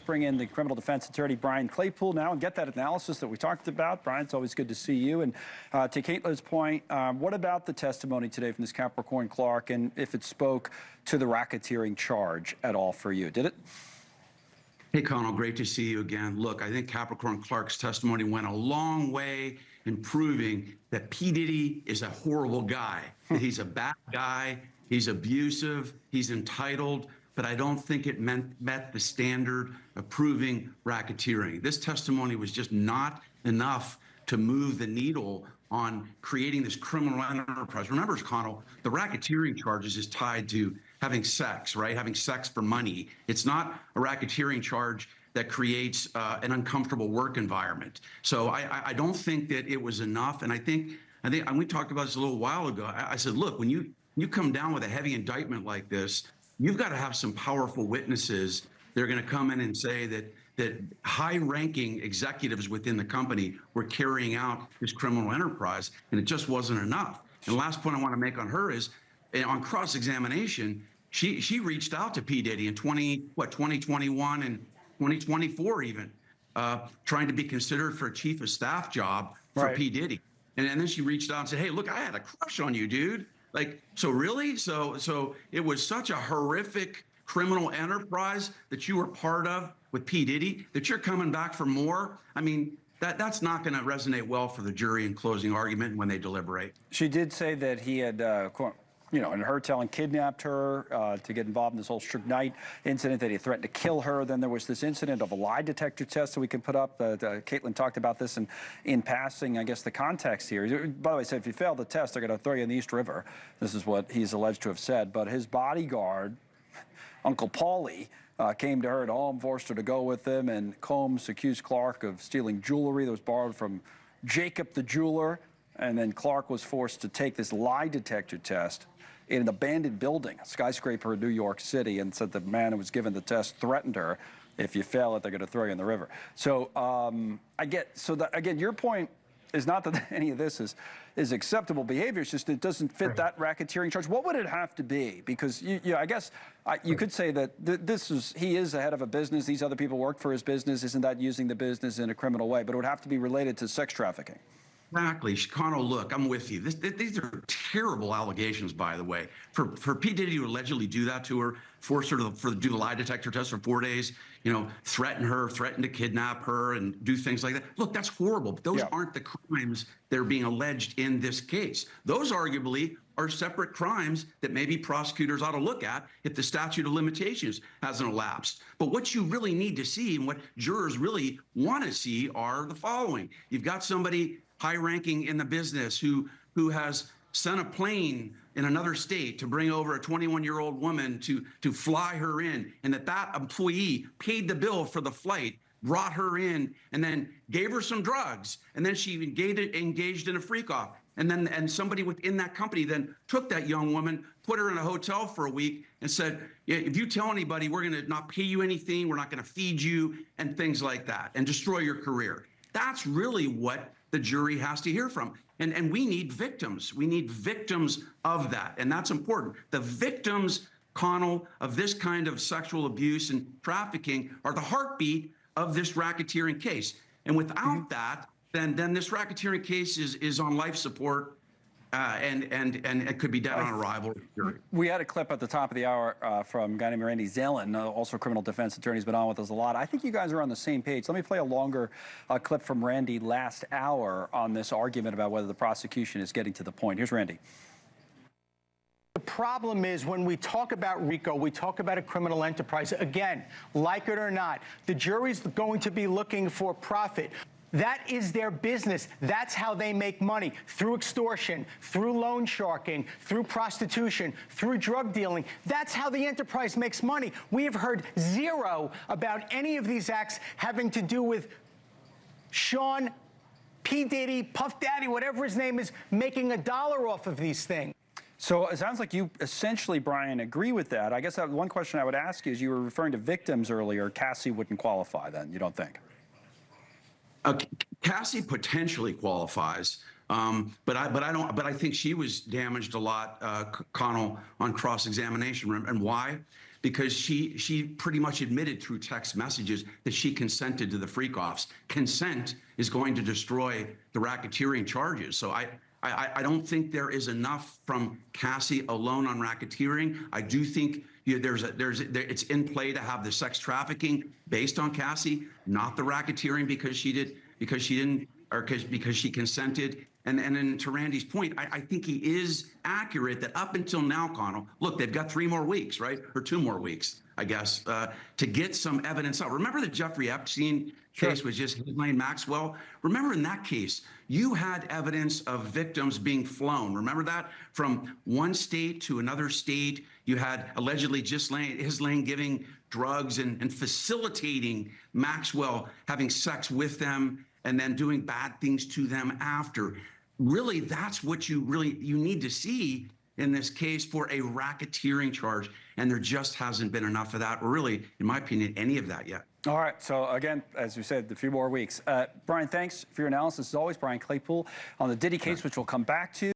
bring in the criminal defense attorney, Brian Claypool, now and get that analysis that we talked about. Brian, it's always good to see you. And to Caitlin's point, what about the testimony today from this Capricorn Clark, and if it spoke to the racketeering charge at all for you? Did it? Hey, Connell, great to see you again. Look, I think Capricorn Clark's testimony went a long way in proving that P. Diddy is a horrible guy, that he's a bad guy, he's abusive, he's entitled, but I don't think it met the standard of proving racketeering. This testimony was just not enough to move the needle on creating this criminal enterprise. Remember, Connell, the racketeering charges is tied to having sex, right? Having sex for money. It's not a racketeering charge that creates an uncomfortable work environment. So I don't think that it was enough. And I think, and we talked about this a little while ago. I said, look, when you come down with a heavy indictment like this, you've got to have some powerful witnesses. They're going to come in and say that high-ranking executives within the company were carrying out this criminal enterprise, and it just wasn't enough. And the last point I want to make on her is, on cross-examination, she reached out to P. Diddy in 2021 and 2024 even, trying to be considered for a chief of staff job for P. Diddy. And then she reached out and said, hey, look, I had a crush on you, dude. Like, so really? So it was such a horrific criminal enterprise that you were part of with P. Diddy that you're coming back for more? I mean, that's not going to resonate well for the jury in closing argument when they deliberate. She did say that he had, you know, and her telling kidnapped her to get involved in this whole Suge Knight incident, that he threatened to kill her. Then there was this incident of a lie detector test that we can put up. Caitlin talked about this in passing, I guess, the context here. By the way, said if you fail the test, they're going to throw you in the East River. This is what he's alleged to have said. But his bodyguard, Uncle Paulie, came to her at home, forced her to go with him, and Combs accused Clark of stealing jewelry that was borrowed from Jacob the jeweler. And then Clark was forced to take this lie detector test in an abandoned building, a skyscraper in New York City, and said the man who was given the test threatened her, if you fail it, they're going to throw you in the river. So again, your point is not that any of this is acceptable behavior. It's just it doesn't fit that racketeering charge. What would it have to be? Because I guess you could say that he is the head of a business. These other people work for his business. Isn't that using the business in a criminal way? But it would have to be related to sex trafficking. Exactly. Connell, look, I'm with you. These are terrible allegations, by the way. For P. Diddy to allegedly do that to her, force her to do the lie detector test for 4 days, you know, threaten to kidnap her and do things like that. Look, that's horrible. But those aren't the crimes that are being alleged in this case. Those arguably are separate crimes that maybe prosecutors ought to look at if the statute of limitations hasn't elapsed. But what you really need to see and what jurors really want to see are the following. You've got somebody high-ranking in the business who has sent a plane in another state to bring over a 21-year-old woman to fly her in, and that employee paid the bill for the flight, brought her in, and then gave her some drugs, and then she engaged in a freak-off. And somebody within that company then took that young woman, put her in a hotel for a week, and said, yeah, if you tell anybody, we're going to not pay you anything, we're not going to feed you, and things like that, and destroy your career. That's really what the jury has to hear from. And we need victims. We need victims of that. And that's important. The victims, Connell, of this kind of sexual abuse and trafficking are the heartbeat of this racketeering case. And without that, then this racketeering case is on life support, and it could be dead on arrival. We had a clip at the top of the hour from a guy named Randy Zelen, also a criminal defense attorney, who's been on with us a lot. I think you guys are on the same page. Let me play a longer clip from Randy last hour on this argument about whether the prosecution is getting to the point. Here's Randy. The problem is when we talk about RICO, we talk about a criminal enterprise. Again, like it or not, the jury's going to be looking for profit. That is their business. That's how they make money, through extortion, through loan sharking, through prostitution, through drug dealing. That's how the enterprise makes money. We have heard zero about any of these acts having to do with Sean, P. Diddy, Puff Daddy, whatever his name is, making $1 off of these things. So it sounds like you essentially, Brian, agree with that. I guess one question I would ask you is, you were referring to victims earlier. Cassie wouldn't qualify then, you don't think? Cassie potentially qualifies, but I think she was damaged a lot, Connell, on cross-examination. And why? because she pretty much admitted through text messages that she consented to the freak-offs. Consent is going to destroy the racketeering charges. So I don't think there is enough from Cassie alone on racketeering. I do think it's in play to have the sex trafficking based on Cassie, not the racketeering because she consented. And then to Randy's point, I think he is accurate that up until now, Connell, look, they've got 3 more weeks, right? Or 2 more weeks, I guess, to get some evidence out. Remember the Jeffrey Epstein case was just Ghislaine Maxwell? Remember in that case, you had evidence of victims being flown. Remember that? From one state to another state, you had allegedly Ghislaine giving drugs and facilitating Maxwell having sex with them and then doing bad things to them after. Really, that's what you need to see in this case for a racketeering charge. And there just hasn't been enough of that, or really, in my opinion, any of that yet. All right. So again, as you said, a few more weeks. Brian, thanks for your analysis. As always, Brian Claypool on the Diddy case, which we'll come back to.